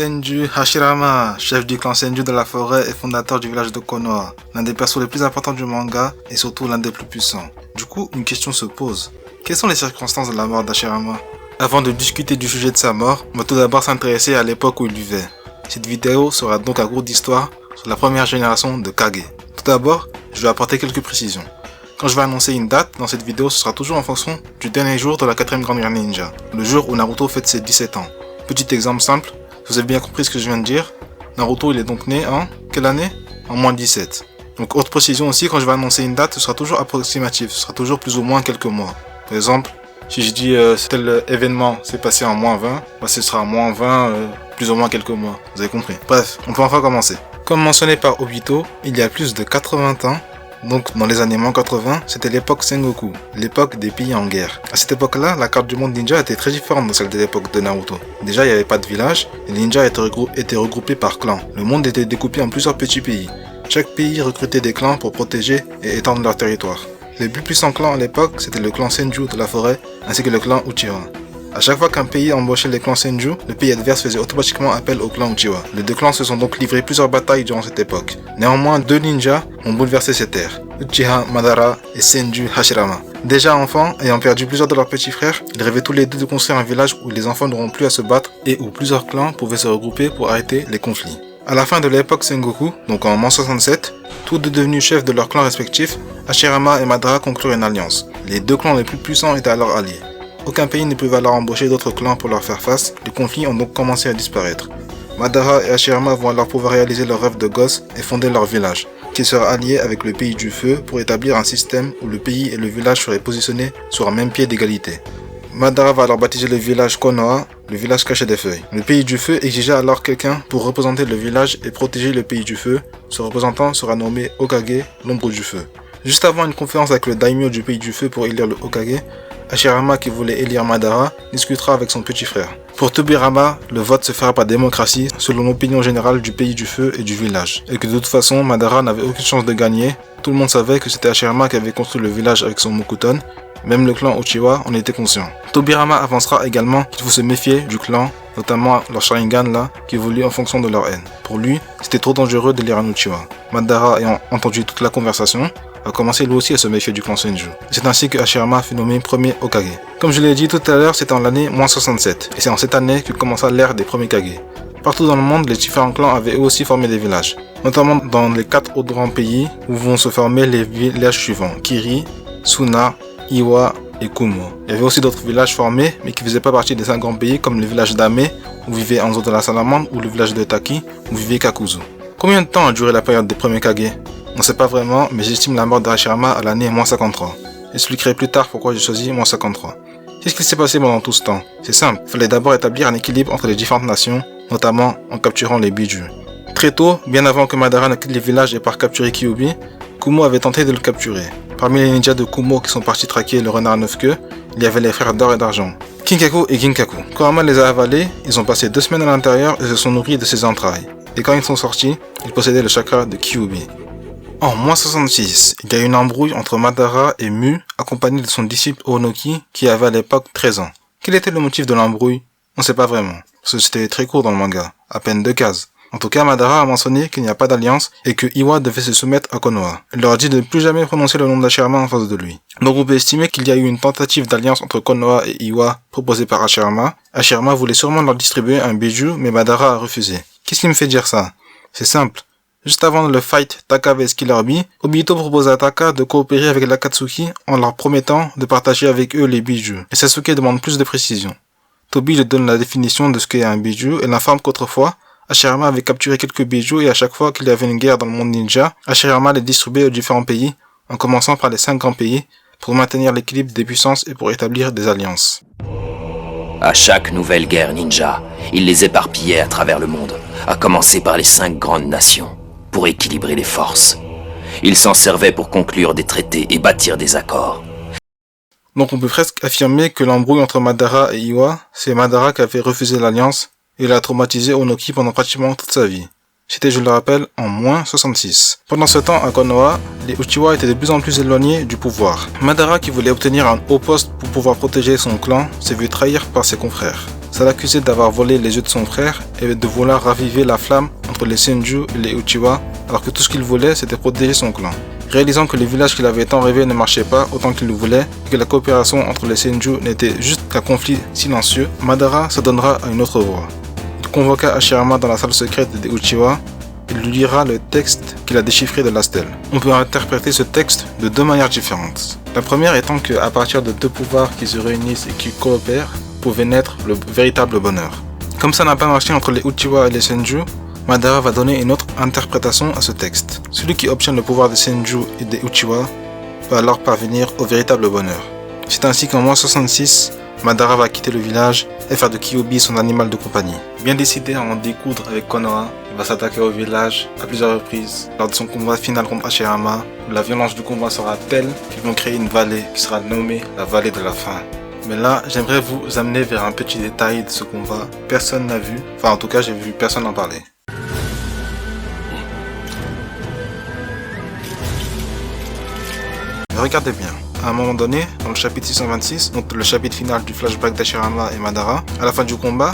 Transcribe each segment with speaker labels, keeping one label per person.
Speaker 1: Senju Hashirama, chef du clan Senju de la forêt et fondateur du village de Konoha, l'un des persos les plus importants du manga et surtout l'un des plus puissants. Du coup, une question se pose. Quelles sont les circonstances de la mort d'Hashirama? Avant de discuter du sujet de sa mort, on va tout d'abord s'intéresser à l'époque où il vivait. Cette vidéo sera donc un cours d'histoire sur la première génération de Kage. Tout d'abord, je vais apporter quelques précisions. Quand je vais annoncer une date dans cette vidéo, ce sera toujours en fonction du dernier jour de la 4ème grande guerre ninja, le jour où Naruto fête ses 17 ans. Petit exemple simple, si vous avez bien compris ce que je viens de dire, Naruto il est donc né en quelle année? En moins 17. Donc autre précision aussi, quand je vais annoncer une date, ce sera toujours approximatif, ce sera toujours plus ou moins quelques mois. Par exemple, si je dis tel événement s'est passé en moins 20, ce sera en moins 20, plus ou moins quelques mois, vous avez compris. Bref, on peut enfin commencer. Comme mentionné par Obito, il y a plus de 80 ans, donc dans les années moins 80, c'était l'époque Sengoku, l'époque des pays en guerre. À cette époque-là, la carte du monde ninja était très différente de celle de l'époque de Naruto. Déjà, il n'y avait pas de village, et les ninjas étaient regroupés par clans. Le monde était découpé en plusieurs petits pays. Chaque pays recrutait des clans pour protéger et étendre leur territoire. Les plus puissants clans à l'époque, c'était le clan Senju de la forêt, ainsi que le clan Uchiha. A chaque fois qu'un pays embauchait les clans Senju, le pays adverse faisait automatiquement appel au clan Uchiha. Les deux clans se sont donc livrés plusieurs batailles durant cette époque. Néanmoins, deux ninjas ont bouleversé ces terres, Uchiha Madara et Senju Hashirama. Déjà enfants, ayant perdu plusieurs de leurs petits frères, ils rêvaient tous les deux de construire un village où les enfants n'auront plus à se battre et où plusieurs clans pouvaient se regrouper pour arrêter les conflits. À la fin de l'époque Sengoku, donc en moins 67, tous deux devenus chefs de leurs clans respectifs, Hashirama et Madara conclurent une alliance. Les deux clans les plus puissants étaient alors alliés. Aucun pays ne pouvait alors embaucher d'autres clans pour leur faire face, les conflits ont donc commencé à disparaître. Madara et Hashirama vont alors pouvoir réaliser leur rêve de gosse et fonder leur village, qui sera allié avec le pays du feu pour établir un système où le pays et le village seraient positionnés sur un même pied d'égalité. Madara va alors baptiser le village Konoha, le village caché des feuilles. Le pays du feu exigeait alors quelqu'un pour représenter le village et protéger le pays du feu. Ce représentant sera nommé Hokage, l'ombre du feu. Juste avant une conférence avec le daimyo du pays du feu pour élire le Hokage, Hashirama, qui voulait élire Madara, discutera avec son petit frère. Pour Tobirama, le vote se fera par démocratie selon l'opinion générale du pays du feu et du village, et que de toute façon Madara n'avait aucune chance de gagner. Tout le monde savait que c'était Hashirama qui avait construit le village avec son Mokuton, même le clan Uchiha en était conscient. Tobirama avancera également qu'il faut se méfier du clan, notamment leur Sharingan là, qui évolue en fonction de leur haine. Pour lui, c'était trop dangereux d'élire un Uchiha. Madara ayant entendu toute la conversation, a commencé lui aussi à se méfier du clan Senju. C'est ainsi que Hashirama fut nommé premier Hokage. Comme je l'ai dit tout à l'heure, c'était en l'année moins 67, et c'est en cette année que commença l'ère des premiers Kage. Partout dans le monde, les différents clans avaient eux aussi formé des villages, notamment dans les 4 autres grands pays où vont se former les villages suivants, Kiri, Suna, Iwa et Kumo. Il y avait aussi d'autres villages formés, mais qui ne faisaient pas partie des 5 grands pays, comme le village d'Ame, où vivait Hanzo de la Salamande, ou le village de Taki, où vivait Kakuzu. Combien de temps a duré la période des premiers Kage? On ne sait pas vraiment, mais j'estime la mort de Hashirama à l'année moins 53. J'expliquerai plus tard pourquoi j'ai choisi moins 53. Qu'est-ce qui s'est passé pendant tout ce temps? C'est simple, il fallait d'abord établir un équilibre entre les différentes nations, notamment en capturant les Biju. Très tôt, bien avant que Madara ne quitte les villages et part capturer Kyuubi, Kumo avait tenté de le capturer. Parmi les ninjas de Kumo qui sont partis traquer le renard 9 queues, il y avait les frères d'or et d'argent, Kinkaku et Ginkaku. Quand Ama les a avalés, ils ont passé 2 semaines à l'intérieur et se sont nourris de ses entrailles. Et quand ils sont sortis, ils possédaient le chakra de Kyuubi. En moins 66, il y a une embrouille entre Madara et Mu, accompagné de son disciple Onoki, qui avait à l'époque 13 ans. Quel était le motif de l'embrouille? On ne sait pas vraiment, parce que c'était très court dans le manga, à peine 2 cases. En tout cas, Madara a mentionné qu'il n'y a pas d'alliance et que Iwa devait se soumettre à Konoha. Il leur a dit de ne plus jamais prononcer le nom d'Hashirama en face de lui. Donc on peut estimer qu'il y a eu une tentative d'alliance entre Konoha et Iwa proposée par Hashirama. Hashirama voulait sûrement leur distribuer un biju, mais Madara a refusé. Qu'est-ce qui me fait dire ça? C'est simple. Juste avant le fight Taka vs Killer Bee, Obito propose à Taka de coopérer avec l'Akatsuki en leur promettant de partager avec eux les bijoux. Et Sasuke demande plus de précision. Tobi lui donne la définition de ce qu'est un bijou et l'informe qu'autrefois, Hashirama avait capturé quelques bijoux et à chaque fois qu'il y avait une guerre dans le monde ninja, Hashirama les distribuait aux différents pays, en commençant par les 5 grands pays, pour maintenir l'équilibre des puissances et pour établir des alliances.
Speaker 2: À chaque nouvelle guerre ninja, il les éparpillait à travers le monde, à commencer par les 5 grandes nations, pour équilibrer les forces. Il s'en servait pour conclure des traités et bâtir des accords.
Speaker 1: Donc on peut presque affirmer que l'embrouille entre Madara et Iwa, c'est Madara qui avait refusé l'alliance et il a traumatisé Onoki pendant pratiquement toute sa vie. C'était, je le rappelle, en moins 66. Pendant ce temps, à Konoha, les Uchiha étaient de plus en plus éloignés du pouvoir. Madara, qui voulait obtenir un haut poste pour pouvoir protéger son clan, s'est vu trahir par ses confrères. Ça l'accusait d'avoir volé les yeux de son frère et de vouloir raviver la flamme entre les Senju et les Uchiwa, alors que tout ce qu'il voulait c'était protéger son clan. Réalisant que le village qu'il avait tant rêvé ne marchait pas autant qu'il le voulait, et que la coopération entre les Senju n'était juste qu'un conflit silencieux, Madara se donnera à une autre voie. Il convoqua Hashirama dans la salle secrète des Uchiwa. Il lui lira le texte qu'il a déchiffré de la stèle. On peut interpréter ce texte de deux manières différentes. La première étant qu'à partir de deux pouvoirs qui se réunissent et qui coopèrent, pouvait naître le véritable bonheur. Comme ça n'a pas marché entre les Uchiwa et les Senju, Madara va donner une autre interprétation à ce texte. Celui qui obtient le pouvoir des Senju et des Uchiwa va alors parvenir au véritable bonheur. C'est ainsi qu'en moins 66, Madara va quitter le village et faire de Kyuubi son animal de compagnie. Bien décidé à en découdre avec Konoha, il va s'attaquer au village à plusieurs reprises. Lors de son combat final contre Hashirama, où la violence du combat sera telle qu'ils vont créer une vallée qui sera nommée la vallée de la faim. Mais là, j'aimerais vous amener vers un petit détail de ce combat. Personne n'a vu, enfin en tout cas j'ai vu personne en parler. Mais regardez bien. À un moment donné, dans le chapitre 626, donc le chapitre final du flashback d'Hashirama et Madara, à la fin du combat,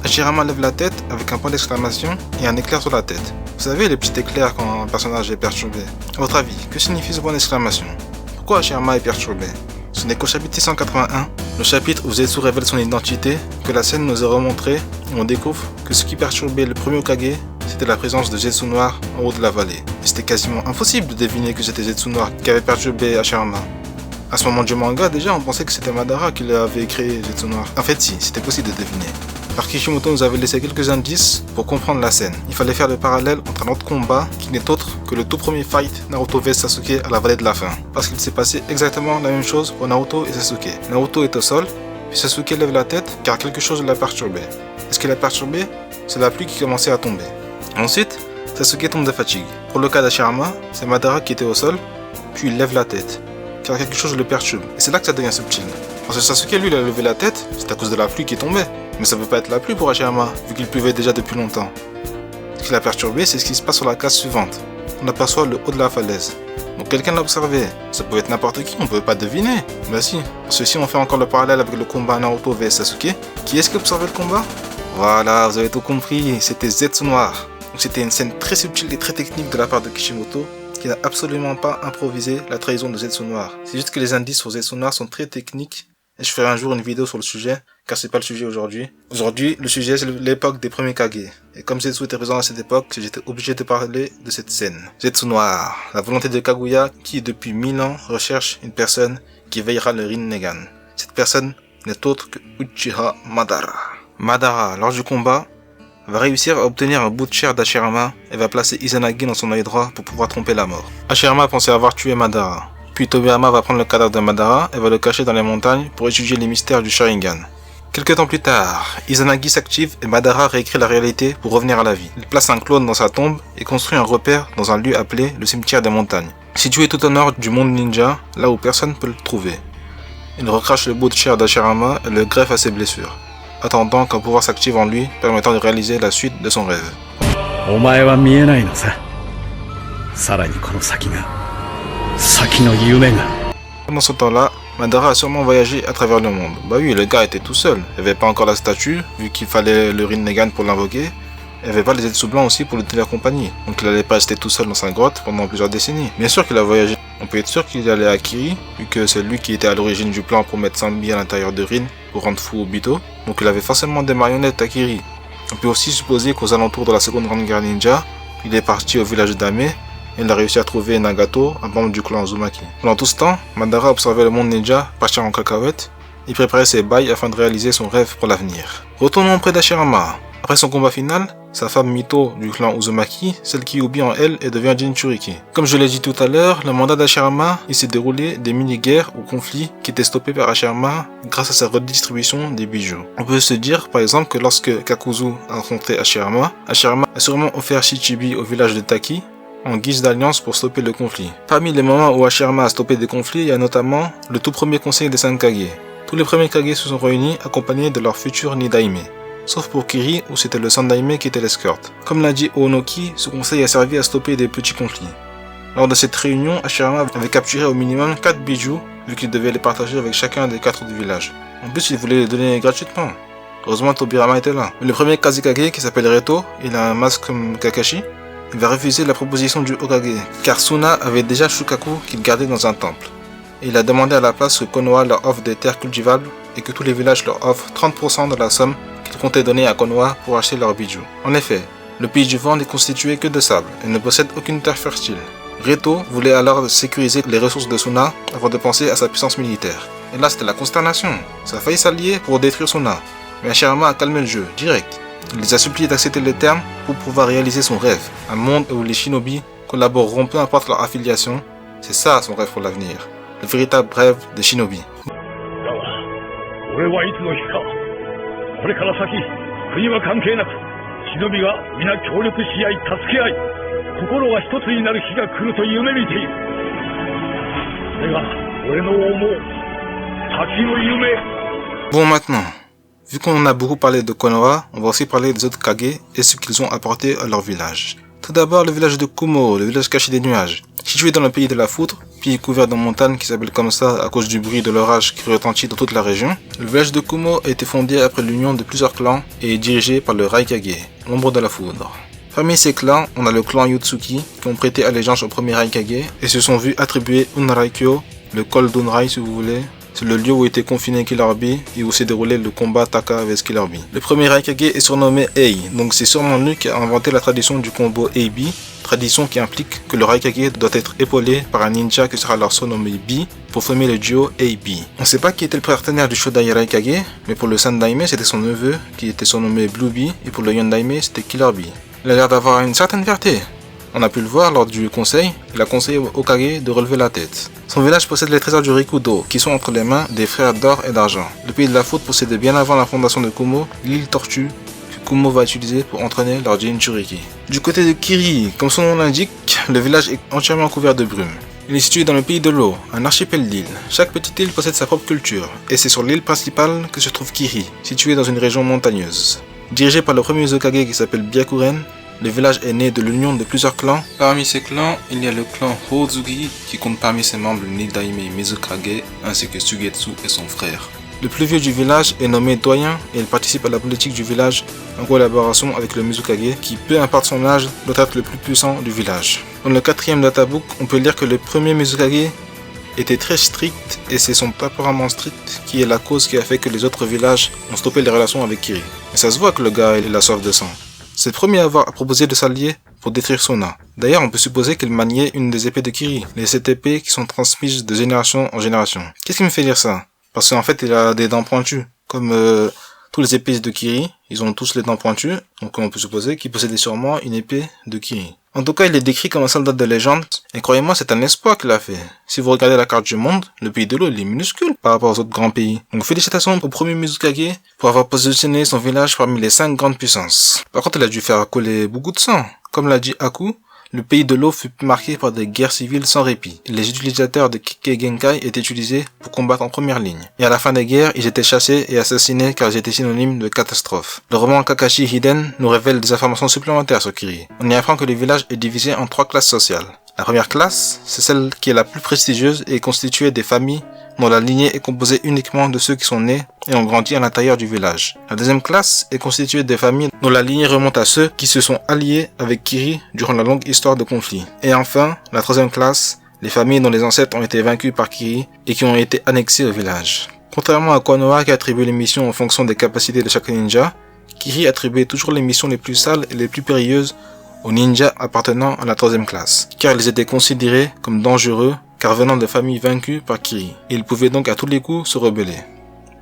Speaker 1: Hashirama lève la tête avec un point d'exclamation et un éclair sur la tête. Vous savez les petits éclairs quand un personnage est perturbé. À votre avis, que signifie ce point d'exclamation? Pourquoi Hashirama est perturbé? Ce n'est qu'au chapitre 681, le chapitre où Zetsu révèle son identité, que la scène nous est remontrée et on découvre que ce qui perturbait le premier Hokage, c'était la présence de Zetsu Noir en haut de la vallée. C'était quasiment impossible de deviner que c'était Zetsu Noir qui avait perturbé Hashirama. À ce moment du manga, déjà, on pensait que c'était Madara qui avait créé Zetsu Noir. En fait, si, c'était possible de deviner. Alors Kishimoto nous avait laissé quelques indices pour comprendre la scène. Il fallait faire le parallèle entre un autre combat qui n'est autre que le tout premier fight Naruto vs Sasuke à la vallée de la faim. Parce qu'il s'est passé exactement la même chose pour Naruto et Sasuke. Naruto est au sol, puis Sasuke lève la tête car quelque chose l'a perturbé. Et ce qui l'a perturbé, c'est la pluie qui commençait à tomber. Ensuite, Sasuke tombe de fatigue. Pour le cas d'Hashirama, c'est Madara qui était au sol, puis il lève la tête. Car quelque chose le perturbe. Et c'est là que ça devient subtil. Parce que Sasuke, lui, il a levé la tête, c'est à cause de la pluie qui tombait. Mais ça peut pas être la pluie pour Hashirama, vu qu'il pleuvait déjà depuis longtemps. Ce qui l'a perturbé, c'est ce qui se passe sur la case suivante. On aperçoit le haut de la falaise. Donc quelqu'un l'a observé. Ça pouvait être n'importe qui, on ne pouvait pas deviner. Bah si. Parce que si on fait encore le parallèle avec le combat Naruto vs Sasuke, qui est-ce qui observait le combat? Voilà, vous avez tout compris, c'était Zetsu Noir. Donc c'était une scène très subtile et très technique de la part de Kishimoto, qui n'a absolument pas improvisé la trahison de Zetsu Noir. C'est juste que les indices sur Zetsu Noir sont très techniques, et je ferai un jour une vidéo sur le sujet, car c'est pas le sujet aujourd'hui. Aujourd'hui, le sujet c'est l'époque des premiers Kage. Et comme Zetsu était présent à cette époque, j'étais obligé de parler de cette scène. Zetsu Noir, la volonté de Kaguya, qui depuis 1000 ans recherche une personne qui veillera le Rinnegan. Cette personne n'est autre que Uchiha Madara. Madara, lors du combat, va réussir à obtenir un bout de chair d'Hashirama et va placer Izanagi dans son œil droit pour pouvoir tromper la mort. Hashirama pensait avoir tué Madara. Puis Tobirama va prendre le cadavre de Madara et va le cacher dans les montagnes pour étudier les mystères du Sharingan. Quelques temps plus tard, Izanagi s'active et Madara réécrit la réalité pour revenir à la vie. Il place un clone dans sa tombe et construit un repère dans un lieu appelé le cimetière des montagnes, situé tout au nord du monde ninja, là où personne ne peut le trouver. Il recrache le bout de chair d'Hashirama et le greffe à ses blessures, attendant qu'un pouvoir s'active en lui permettant de réaliser la suite de son rêve. Pendant ce temps-là, Madara a sûrement voyagé à travers le monde. Bah oui, le gars était tout seul. Il n'y avait pas encore la statue, vu qu'il fallait le Rinnegan pour l'invoquer. Il n'y avait pas les Zetsu blancs aussi pour lui tenir compagnie. Donc il n'allait pas rester tout seul dans sa grotte pendant plusieurs décennies. Bien sûr qu'il a voyagé. On peut être sûr qu'il allait à Kiri, vu que c'est lui qui était à l'origine du plan pour mettre Sanbi à l'intérieur de Rin pour rendre fou Obito. Donc il avait forcément des marionnettes à Kiri. On peut aussi supposer qu'aux alentours de la seconde grande guerre ninja, il est parti au village d'Ame. Il a réussi à trouver Nagato, un membre du clan Uzumaki. Pendant tout ce temps, Madara observait le monde ninja partir en cacahuète. Il préparait ses bails afin de réaliser son rêve pour l'avenir. Retournons près d'Hashirama. Après son combat final, sa femme Mito du clan Uzumaki, celle qui oublie en elle et devient Jinchuriki. Comme je l'ai dit tout à l'heure, le mandat d'Hashirama, il s'est déroulé des mini-guerres ou conflits qui étaient stoppés par Hashirama grâce à sa redistribution des bijoux. On peut se dire par exemple que lorsque Kakuzu a rencontré Hashirama, Hashirama a sûrement offert Shichibi au village de Taki en guise d'alliance pour stopper le conflit. Parmi les moments où Hashirama a stoppé des conflits, il y a notamment le tout premier conseil des 5 Kage. Tous les premiers Kage se sont réunis accompagnés de leur futur Nidaime. Sauf pour Kiri où c'était le Sandaime qui était l'escorte. Comme l'a dit Onoki, ce conseil a servi à stopper des petits conflits. Lors de cette réunion, Hashirama avait capturé au minimum 4 bijoux vu qu'il devait les partager avec chacun des 4 du village. En plus, il voulait les donner gratuitement. Heureusement Tobirama était là. Mais le premier Kazekage, qui s'appelle Reto, il a un masque comme Kakashi. Il va refuser la proposition du Hokage, car Suna avait déjà Shukaku qu'il gardait dans un temple. Et il a demandé à la place que Konoha leur offre des terres cultivables et que tous les villages leur offrent 30% de la somme qu'ils comptaient donner à Konoha pour acheter leurs bijoux. En effet, le pays du vent n'est constitué que de sable et ne possède aucune terre fertile. Reto voulait alors sécuriser les ressources de Suna avant de penser à sa puissance militaire. Et là c'était la consternation, ça a failli s'allier pour détruire Suna. Mais Hashirama a calmé le jeu, direct. Il les a suppliés d'accepter les termes pour pouvoir réaliser son rêve. Un monde où les shinobi collaboreront peu importe leur affiliation. C'est ça son rêve pour l'avenir. Le véritable rêve des shinobi. Bon maintenant, vu qu'on a beaucoup parlé de Konoha, on va aussi parler des autres Kage et ce qu'ils ont apporté à leur village. Tout d'abord le village de Kumo, le village caché des nuages. Situé dans le pays de la foudre, puis couvert de montagnes qui s'appellent comme ça à cause du bruit de l'orage qui retentit dans toute la région, le village de Kumo a été fondé après l'union de plusieurs clans et est dirigé par le Raikage, l'ombre de la foudre. Parmi ces clans, on a le clan Yutsuki qui ont prêté allégeance au premier Raikage et se sont vus attribuer Unraikyo, le col d'Unrai si vous voulez. C'est le lieu où était confiné Killer Bee et où s'est déroulé le combat Taka vs Killer Bee. Le premier Raikage est surnommé Ei, donc c'est sûrement lui qui a inventé la tradition du combo Ei-Bi, tradition qui implique que le Raikage doit être épaulé par un ninja qui sera alors surnommé Bi pour former le duo Ei-Bi. On ne sait pas qui était le partenaire du Shodai Raikage, mais pour le Sandaime c'était son neveu qui était surnommé Blue Bee et pour le Yondaime c'était Killer Bee. Il a l'air d'avoir une certaine fierté. On a pu le voir lors du conseil, il a conseillé au Hokage de relever la tête. Son village possède les trésors du Rikudo, qui sont entre les mains des frères d'or et d'argent. Le pays de la foudre possédait bien avant la fondation de Kumo l'île Tortue, que Kumo va utiliser pour entraîner leur Jinchuriki. Du côté de Kiri, comme son nom l'indique, le village est entièrement couvert de brume. Il est situé dans le pays de l'eau, un archipel d'îles. Chaque petite île possède sa propre culture, et c'est sur l'île principale que se trouve Kiri, située dans une région montagneuse. Dirigé par le premier Uzukage qui s'appelle Byakuren, le village est né de l'union de plusieurs clans. Parmi ces clans, il y a le clan Hozugi qui compte parmi ses membres Nidaime Mizukage ainsi que Sugetsu et son frère. Le plus vieux du village est nommé Doyen et il participe à la politique du village en collaboration avec le Mizukage qui, peu importe son âge, doit être le plus puissant du village. Dans le 4e databook, on peut lire que le premier Mizukage était très strict et c'est son tempérament strict qui est la cause qui a fait que les autres villages ont stoppé les relations avec Kiri. Et ça se voit que le gars il a soif de sang. C'est le premier à avoir proposé de s'allier pour détruire Suna. D'ailleurs, on peut supposer qu'il maniait une des épées de Kiri, les 7 épées qui sont transmises de génération en génération. Qu'est-ce qui me fait dire ça? Parce qu'en fait, il a des dents pointues. Comme tous les épées de Kiri, ils ont tous les dents pointues, donc on peut supposer qu'il possédait sûrement une épée de Kiri. En tout cas, il est décrit comme un soldat de légende, et croyez-moi, c'est un espoir qu'il a fait. Si vous regardez la carte du monde, le pays de l'eau, il est minuscule par rapport aux autres grands pays. Donc félicitations au premier Mizukage pour avoir positionné son village parmi les 5 grandes puissances. Par contre, il a dû faire couler beaucoup de sang. Comme l'a dit Haku, le pays de l'eau fut marqué par des guerres civiles sans répit. Les utilisateurs de Kikei Genkai étaient utilisés pour combattre en première ligne. Et à la fin des guerres, ils étaient chassés et assassinés car ils étaient synonymes de catastrophe. Le roman Kakashi Hiden nous révèle des informations supplémentaires sur Kiri. On y apprend que le village est divisé en 3 classes sociales. La première classe, c'est celle qui est la plus prestigieuse et est constituée des familles dont la lignée est composée uniquement de ceux qui sont nés et ont grandi à l'intérieur du village. La deuxième classe est constituée des familles dont la lignée remonte à ceux qui se sont alliés avec Kiri durant la longue histoire de conflit. Et enfin, la troisième classe, les familles dont les ancêtres ont été vaincus par Kiri et qui ont été annexés au village. Contrairement à Konoha qui attribue les missions en fonction des capacités de chaque ninja, Kiri attribuait toujours les missions les plus sales et les plus périlleuses aux ninjas appartenant à la troisième classe, car ils étaient considérés comme dangereux car venant de familles vaincues par Kiri, et ils pouvaient donc à tous les coups se rebeller.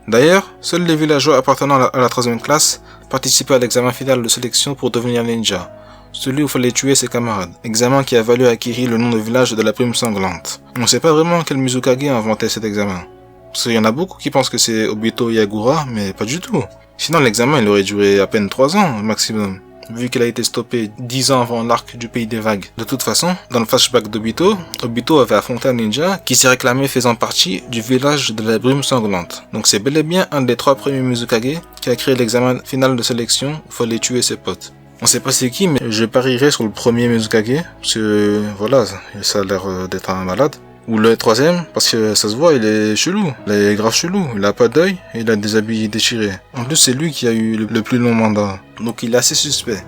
Speaker 1: D'ailleurs, seuls les villageois appartenant à la troisième classe participaient à l'examen final de sélection pour devenir ninja, celui où il fallait tuer ses camarades, examen qui a valu à Kiri le nom de village de la brume sanglante. On ne sait pas vraiment quel Mizukage a inventé cet examen, parce qu'il y en a beaucoup qui pensent que c'est Obito Yagura, mais pas du tout. Sinon l'examen il aurait duré à peine 3 ans au maximum, vu qu'il a été stoppé 10 ans avant l'arc du pays des vagues. De toute façon, dans le flashback d'Obito, Obito avait affronté un ninja qui s'est réclamé faisant partie du village de la brume sanglante. Donc c'est bel et bien un des 3 premiers Mizukage qui a créé l'examen final de sélection où il fallait tuer ses potes. On sait pas c'est qui, mais je parierais sur le premier Mizukage, parce que voilà, ça a l'air d'être un malade. Ou le troisième, parce que ça se voit, il est chelou. Il est grave chelou. Il a pas d'œil et il a des habits déchirés. En plus, c'est lui qui a eu le plus long mandat. Donc il est assez suspect.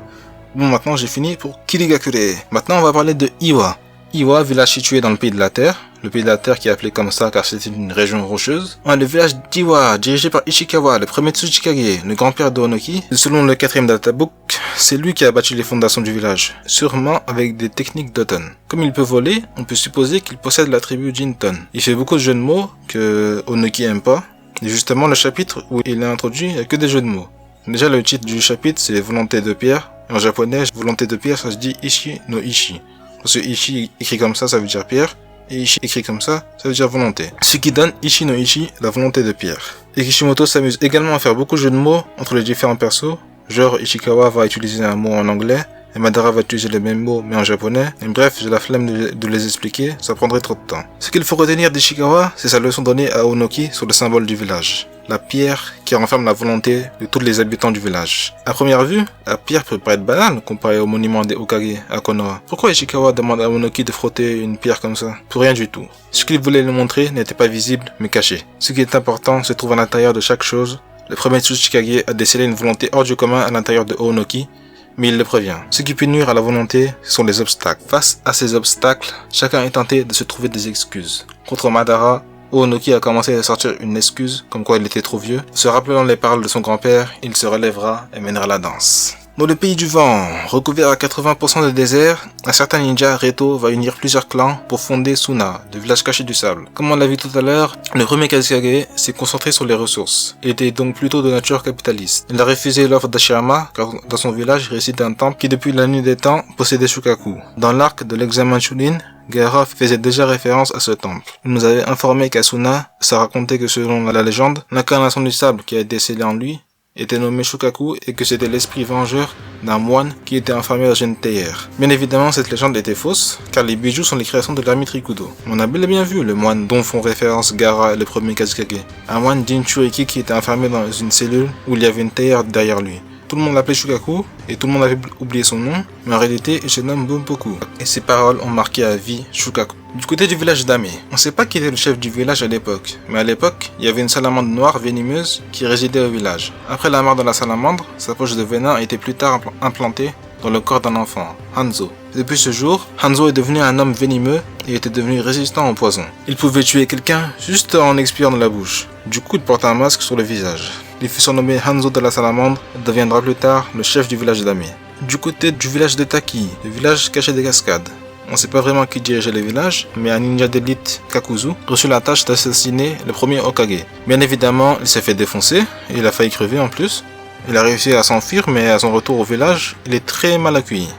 Speaker 1: Bon, maintenant j'ai fini pour Kirigakure. Maintenant on va parler de Iwa. Iwa, village situé dans le pays de la terre. Le pays de la terre qui est appelé comme ça car c'était une région rocheuse. Le village d'Iwa, dirigé par Ishikawa, le premier Tsuchikage, le grand-père d'Onoki. Selon le 4e databook, c'est lui qui a bâti les fondations du village, sûrement avec des techniques d'automne. Comme il peut voler, on peut supposer qu'il possède l'attribut Jinton. Il fait beaucoup de jeux de mots que Onoki aime pas. Et justement, le chapitre où il est introduit, il n'y a que des jeux de mots. Déjà, le titre du chapitre, c'est Volonté de pierre. En japonais, volonté de pierre, ça se dit Ishi no Ishi. Parce que Ishi écrit comme ça veut dire pierre. Et Ishi écrit comme ça veut dire volonté. Ce qui donne Ishi no Ishi, la volonté de pierre. Et Kishimoto s'amuse également à faire beaucoup de jeux de mots entre les différents persos. Genre, Ishikawa va utiliser un mot en anglais, et Madara va utiliser les mêmes mots mais en japonais. Et bref, j'ai la flemme de les expliquer, ça prendrait trop de temps. Ce qu'il faut retenir d'Ishikawa, c'est sa leçon donnée à Onoki sur le symbole du village. La pierre qui renferme la volonté de tous les habitants du village. À première vue, la pierre peut paraître banale comparée au monument des Hokage à Konoha. Pourquoi Ishikawa demande à Onoki de frotter une pierre comme ça? Pour rien du tout. Ce qu'il voulait lui montrer n'était pas visible mais caché. Ce qui est important se trouve à l'intérieur de chaque chose. Le premier Tsuchikage a décelé une volonté hors du commun à l'intérieur de Onoki, mais il le prévient. Ce qui peut nuire à la volonté, ce sont les obstacles. Face à ces obstacles, chacun est tenté de se trouver des excuses. Contre Madara, Onoki a commencé à sortir une excuse, comme quoi il était trop vieux. Se rappelant les paroles de son grand-père, il se relèvera et mènera la danse. Dans le pays du vent, recouvert à 80% de désert, un certain ninja, Reto, va unir plusieurs clans pour fonder Suna, le village caché du sable. Comme on l'a vu tout à l'heure, le premier Kazekage s'est concentré sur les ressources. Il était donc plutôt de nature capitaliste. Il a refusé l'offre d'Ashirama, car dans son village résidait un temple qui depuis la nuit des temps possédait Shukaku. Dans l'arc de l'examen Chunin, Gaara faisait déjà référence à ce temple. Il nous avait informé qu'Asuna, ça racontait que selon la légende, l'incarnation du sable qui a été scellée en lui était nommé Shukaku et que c'était l'esprit vengeur d'un moine qui était enfermé dans une théière. Bien évidemment, cette légende était fausse, car les bijoux sont les créations de l'ermite Rikudo. On a bel et bien vu le moine dont font référence Gaara et le premier Kazekage. Un moine Jinchuriki qui était enfermé dans une cellule où il y avait une théière derrière lui. Tout le monde l'appelait Shukaku et tout le monde avait oublié son nom, mais en réalité il se nomme Bunpoku. Et ses paroles ont marqué à vie Shukaku. Du côté du village d'Ame, on ne sait pas qui était le chef du village à l'époque, mais à l'époque, il y avait une salamandre noire venimeuse qui résidait au village. Après la mort de la salamandre, sa poche de venin a été plus tard implantée dans le corps d'un enfant, Hanzo. Depuis ce jour, Hanzo est devenu un homme venimeux et était devenu résistant au poison. Il pouvait tuer quelqu'un juste en expirant de la bouche. Du coup, il portait un masque sur le visage. Il fut surnommé Hanzo de la Salamandre et deviendra plus tard le chef du village d'Ame. Du côté du village de Taki, le village caché des cascades. On ne sait pas vraiment qui dirigeait le village, mais un ninja d'élite, Kakuzu, reçut la tâche d'assassiner le premier Hokage. Bien évidemment, il s'est fait défoncer, et il a failli crever en plus. Il a réussi à s'enfuir, mais à son retour au village, il est très mal accueilli.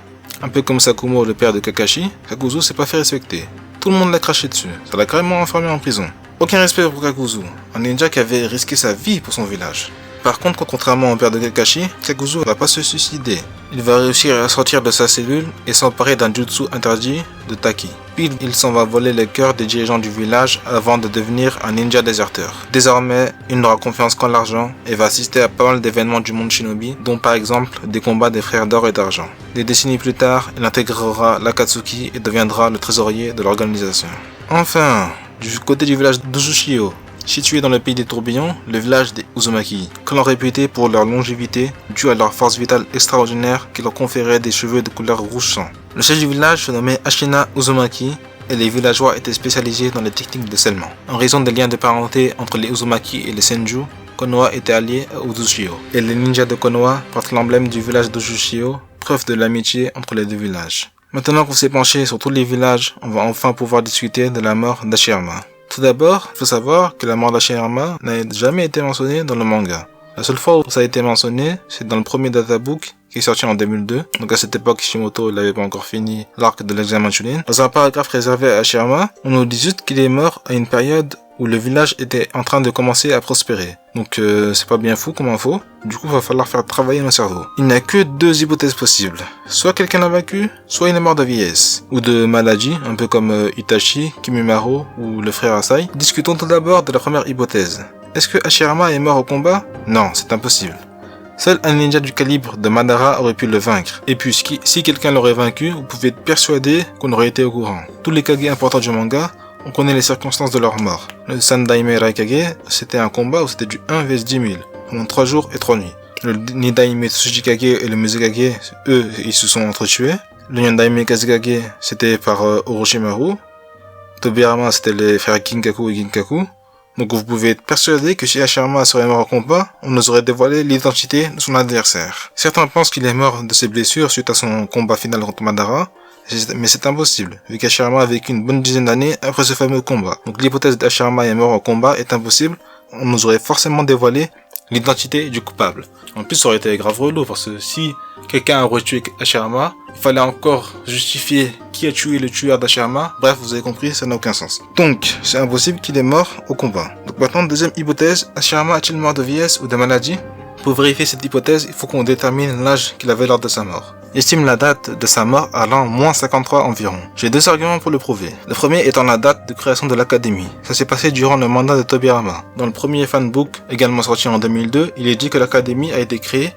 Speaker 1: Un peu comme Sakumo, le père de Kakashi, Kakuzu s'est pas fait respecter. Tout le monde l'a craché dessus, ça l'a carrément enfermé en prison. Aucun respect pour Kakuzu, un ninja qui avait risqué sa vie pour son village. Par contre, contrairement au père de Kakashi, Kakuzu va pas se suicider. Il va réussir à sortir de sa cellule et s'emparer d'un jutsu interdit de Taki. Puis il s'en va voler le cœur des dirigeants du village avant de devenir un ninja déserteur. Désormais, il n'aura confiance qu'en l'argent et va assister à pas mal d'événements du monde shinobi, dont par exemple des combats des frères d'or et d'argent. Des décennies plus tard, il intégrera l'Akatsuki et deviendra le trésorier de l'organisation. Enfin, du côté du village d'Uzushio, situé dans le pays des tourbillons, le village des Uzumaki, clan réputé pour leur longévité due à leur force vitale extraordinaire qui leur conférait des cheveux de couleur rouge sang. Le chef du village se nommait Ashina Uzumaki et les villageois étaient spécialisés dans les techniques de scellement. En raison des liens de parenté entre les Uzumaki et les Senju, Konoha était allié à Uzushio. Et les ninjas de Konoha portent l'emblème du village d'Uzushio, preuve de l'amitié entre les deux villages. Maintenant qu'on s'est penché sur tous les villages, on va enfin pouvoir discuter de la mort d'Ashirama. Tout d'abord, il faut savoir que la mort d'Ashirama n'a jamais été mentionnée dans le manga. La seule fois où ça a été mentionné, c'est dans le premier databook qui est sorti en 2002. Donc à cette époque, Kishimoto n'avait pas encore fini l'arc de l'examen Chunin. Dans un paragraphe réservé à Ashirama, on nous dit juste qu'il est mort à une période où le village était en train de commencer à prospérer. Donc c'est pas bien fou comme info. Du coup, il va falloir faire travailler nos cerveaux. Il n'y a que deux hypothèses possibles. Soit quelqu'un l'a vaincu, soit il est mort de vieillesse. Ou de maladie, un peu comme Itachi, Kimimaro ou le frère Asai. Discutons tout d'abord de la première hypothèse. Est-ce que Ashirama est mort au combat? Non, c'est impossible. Seul un ninja du calibre de Madara aurait pu le vaincre. Et puis, si quelqu'un l'aurait vaincu, vous pouvez être persuadé qu'on aurait été au courant. Tous les Kage importants du manga on connaît les circonstances de leur mort. Le Sandaime Raikage, c'était un combat où c'était du 1 vs 10 000, pendant 3 jours et 3 nuits. Le Nidaime Tsuchikage et le Muzekage, eux, ils se sont entretués. Le Nyandaime Kazekage, c'était par Orochimaru. Tobirama, c'était les frères Kinkaku et Ginkaku. Donc vous pouvez être persuadé que si Hashirama serait mort au combat, on nous aurait dévoilé l'identité de son adversaire. Certains pensent qu'il est mort de ses blessures suite à son combat final contre Madara, mais c'est impossible, vu qu'Hashirama a vécu une bonne dizaine d'années après ce fameux combat. Donc l'hypothèse d'Hashirama est mort au combat est impossible, on nous aurait forcément dévoilé l'identité du coupable. En plus, ça aurait été grave relou, parce que si quelqu'un aurait tué Hashirama, il fallait encore justifier qui a tué le tueur d'Hashirama. Bref, vous avez compris, ça n'a aucun sens. Donc, c'est impossible qu'il est mort au combat. Donc maintenant, deuxième hypothèse, Hashirama a-t-il mort de vieillesse ou de maladie? Pour vérifier cette hypothèse, il faut qu'on détermine l'âge qu'il avait lors de sa mort. J'estime la date de sa mort à l'an -53 environ. J'ai deux arguments pour le prouver. Le premier étant la date de création de l'académie. Ça s'est passé durant le mandat de Tobirama. Dans le premier fanbook, également sorti en 2002, il est dit que l'académie a été créée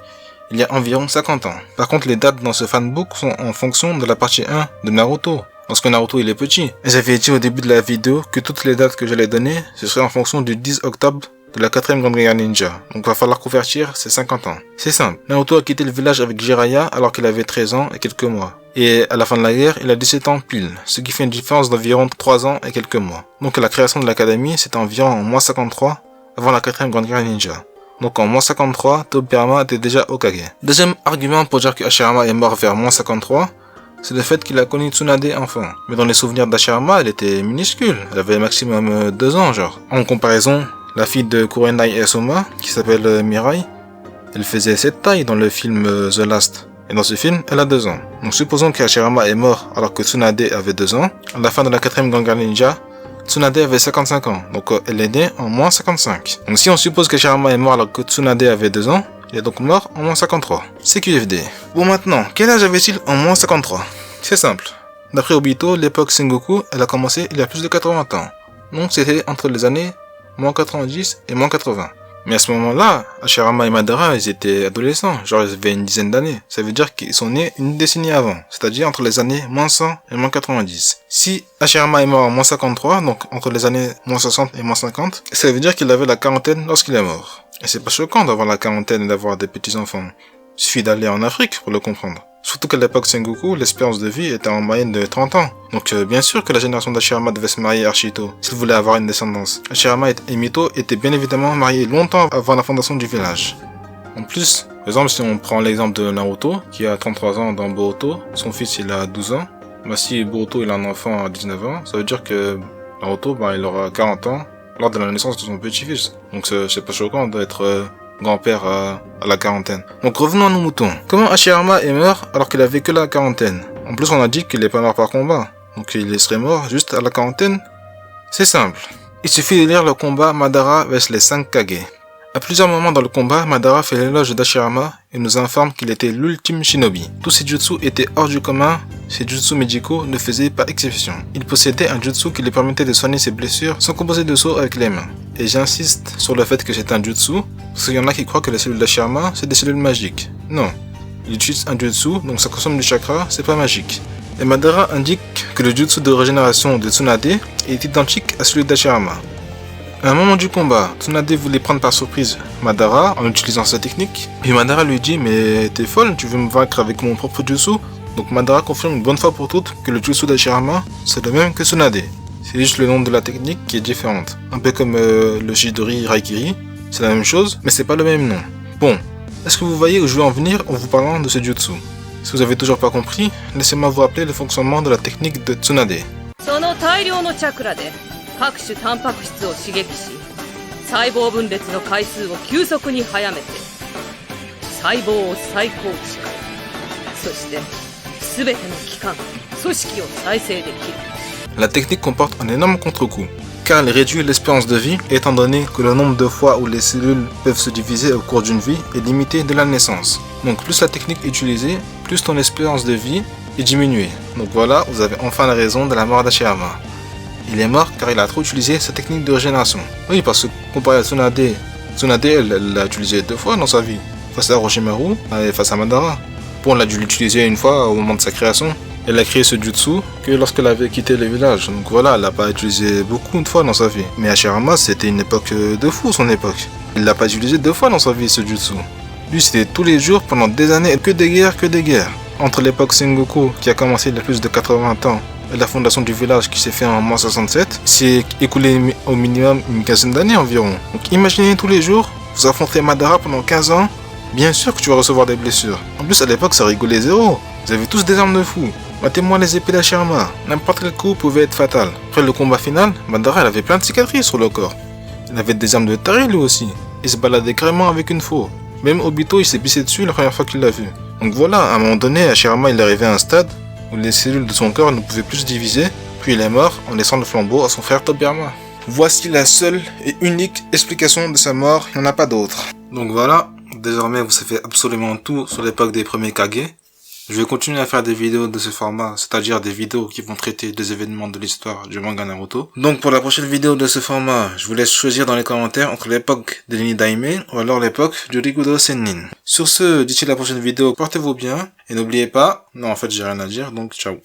Speaker 1: il y a environ 50 ans. Par contre, les dates dans ce fanbook sont en fonction de la partie 1 de Naruto. Lorsque Naruto il est petit. Et j'avais dit au début de la vidéo que toutes les dates que j'allais donner, ce serait en fonction du 10 octobre de la 4ème Grande Guerre Ninja. Donc va falloir convertir ces 50 ans. C'est simple. Naruto a quitté le village avec Jiraiya alors qu'il avait 13 ans et quelques mois. Et à la fin de la guerre, il a 17 ans pile, ce qui fait une différence d'environ 3 ans et quelques mois. Donc la création de l'académie, c'était environ en -53 avant la 4ème Grande Guerre Ninja. Donc en -53, Tobirama était déjà Hokage. Deuxième argument pour dire que Hashirama est mort vers -53, c'est le fait qu'il a connu Tsunade enfant. Mais dans les souvenirs d'Hashirama, elle était minuscule. Elle avait maximum 2 ans genre. En comparaison, la fille de Kurenai Esoma, qui s'appelle Mirai, elle faisait cette taille dans le film The Last. Et dans ce film, elle a 2 ans. Donc supposons que Hashirama est mort alors que Tsunade avait 2 ans. À la fin de la 4ème Grande Guerre Ninja, Tsunade avait 55 ans. Donc elle est née en -55. Donc si on suppose que Hashirama est mort alors que Tsunade avait 2 ans, il est donc mort en -53. CQFD. Bon maintenant, quel âge avait-il en -53? C'est simple. D'après Obito, l'époque Sengoku, elle a commencé il y a plus de 80 ans. Donc c'était entre les années -90 et -80. Mais à ce moment-là, Hashirama et Madara, ils étaient adolescents, genre ils avaient une dizaine d'années. Ça veut dire qu'ils sont nés une décennie avant, c'est-à-dire entre les années -100 et -90. Si Hashirama est mort en -53, donc entre les années -60 et -50, ça veut dire qu'il avait la quarantaine lorsqu'il est mort. Et c'est pas choquant d'avoir la quarantaine et d'avoir des petits-enfants. Il suffit d'aller en Afrique pour le comprendre. Surtout qu'à l'époque Sengoku, l'espérance de vie était en moyenne de 30 ans. Donc bien sûr que la génération d'Hashirama devait se marier archi tôt, s'il voulait avoir une descendance. Hashirama et Mito étaient bien évidemment mariés longtemps avant la fondation du village. En plus, par exemple, si on prend l'exemple de Naruto, qui a 33 ans dans Boruto, son fils il a 12 ans. Bah, si Boruto il a un enfant à 19 ans, ça veut dire que Naruto il aura 40 ans lors de la naissance de son petit-fils. Donc c'est pas choquant d'être grand-père à la quarantaine. Donc revenons à nos moutons. Comment Hashirama est mort alors qu'il avait que la quarantaine? En plus on a dit qu'il est pas mort par combat. Donc il serait mort juste à la quarantaine? C'est simple. Il suffit de lire le combat Madara vs les 5 Kage. À plusieurs moments dans le combat, Madara fait l'éloge d'Hashirama et nous informe qu'il était l'ultime shinobi. Tous ses jutsu étaient hors du commun, ses jutsu médicaux ne faisaient pas exception. Il possédait un jutsu qui lui permettait de soigner ses blessures sans composer de sauts avec les mains. Et j'insiste sur le fait que c'est un jutsu, parce qu'il y en a qui croient que les cellules d'Hashirama c'est des cellules magiques. Non. Il utilise un jutsu, donc ça consomme du chakra, c'est pas magique. Et Madara indique que le jutsu de régénération de Tsunade est identique à celui d'Hashirama. À un moment du combat, Tsunade voulait prendre par surprise Madara en utilisant sa technique. Et Madara lui dit « Mais t'es folle, tu veux me vaincre avec mon propre jutsu ?» Donc Madara confirme une bonne fois pour toutes que le jutsu d'Hashirama c'est le même que Tsunade. C'est juste le nom de la technique qui est différente. Un peu comme le Chidori Raikiri, c'est la même chose, mais c'est pas le même nom. Bon, est-ce que vous voyez où je veux en venir en vous parlant de ce jutsu? Si vous avez toujours pas compris, laissez-moi vous rappeler le fonctionnement de la technique de Tsunade.
Speaker 3: 各種タンパク質を刺激し細胞分裂の回数を急速に早めて細胞を再構築そして全ての器官組織を再生できる
Speaker 1: La technique comporte un énorme contre-coup, car elle réduit l'espérance de vie étant donné que le nombre de fois où les cellules peuvent se diviser au cours d'une vie est limité dès la naissance. Donc plus la technique est utilisée, plus ton espérance de vie est diminuée. Donc voilà, vous avez enfin la raison de la mort d'Hashirama. Il est mort car il a trop utilisé sa technique de régénération. Oui, parce que comparé à Tsunade, elle l'a utilisé 2 fois dans sa vie. Face à Orochimaru et face à Madara. Bon, on a dû l'utiliser une fois au moment de sa création. Elle a créé ce jutsu que lorsqu'elle avait quitté le village. Donc voilà, elle l'a pas utilisé beaucoup de fois dans sa vie. Mais Hashirama, c'était une époque de fou, son époque. Il l'a pas utilisé 2 fois dans sa vie, ce jutsu. Lui, c'était tous les jours, pendant des années, que des guerres, que des guerres. Entre l'époque Sengoku, qui a commencé il y a plus de 80 ans, et la fondation du village qui s'est fait en moins 67, c'est écoulé au minimum une quinzaine d'années environ. Donc imaginez tous les jours, vous affrontez Madara pendant 15 ans, bien sûr que tu vas recevoir des blessures. En plus, à l'époque, ça rigolait zéro. Vous avez tous des armes de fou. Battez-moi les épées d'Hashirama. N'importe quel coup pouvait être fatal. Après le combat final, Madara, elle avait plein de cicatrices sur le corps. Il avait des armes de taré lui aussi. Il se baladait carrément avec une faux. Même Obito, il s'est pissé dessus la première fois qu'il l'a vu. Donc voilà, à un moment donné, Hashirama, il est arrivé à un stade où les cellules de son corps ne pouvaient plus se diviser, puis il est mort en laissant le flambeau à son frère Tobirama. Voici la seule et unique explication de sa mort, il n'y en a pas d'autre. Donc voilà, désormais vous savez absolument tout sur l'époque des premiers Kage. Je vais continuer à faire des vidéos de ce format, c'est-à-dire des vidéos qui vont traiter des événements de l'histoire du manga Naruto. Donc pour la prochaine vidéo de ce format, je vous laisse choisir dans les commentaires entre l'époque des Nini Daime ou alors l'époque du Rikudo Sennin. Sur ce, d'ici la prochaine vidéo, portez-vous bien et n'oubliez pas, non en fait j'ai rien à dire, donc ciao.